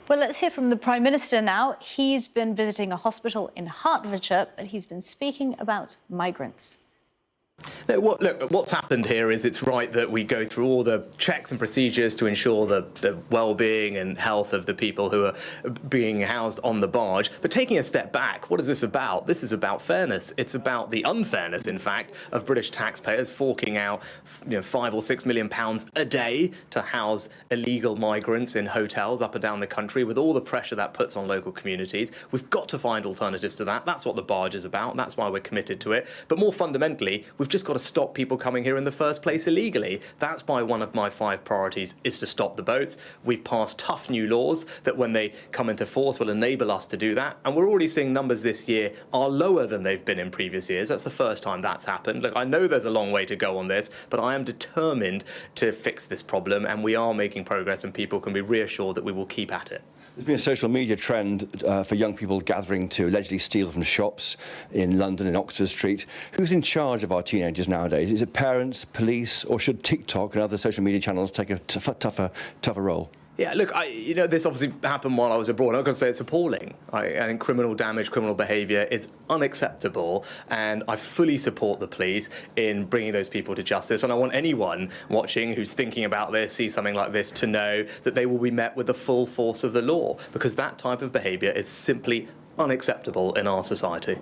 Well, let's hear from the Prime Minister now. He's been visiting a hospital in Hertfordshire, but he's been speaking about migrants. Look, what's happened here is it's right that we go through all the checks and procedures to ensure the well-being and health of the people who are being housed on the barge. But taking a step back, what is this about? This is about fairness. It's about the unfairness, in fact, of British taxpayers forking out £5 or £6 million a day to house illegal migrants in hotels up and down the country, with all the pressure that puts on local communities. We've got to find alternatives to that. That's what the barge is about, and that's why we're committed to it. But more fundamentally, we've just got to stop people coming here in the first place illegally. That's why one of my 5 priorities is to stop the boats. We've passed tough new laws that, when they come into force, will enable us to do that. And we're already seeing numbers this year are lower than they've been in previous years. That's the first time that's happened. Look, I know there's a long way to go on this, but I am determined to fix this problem, and we are making progress, and people can be reassured that we will keep at it. There's been a social media trend for young people gathering to allegedly steal from shops in London, in Oxford Street. Who's in charge of our teenagers nowadays? Is it parents, police, or should TikTok and other social media channels take a tougher role? Yeah, look, this obviously happened while I was abroad. I'm not going to say it's appalling. I think criminal damage, criminal behaviour is unacceptable, and I fully support the police in bringing those people to justice. And I want anyone watching who's thinking about this, see something like this, to know that they will be met with the full force of the law, because that type of behaviour is simply unacceptable in our society.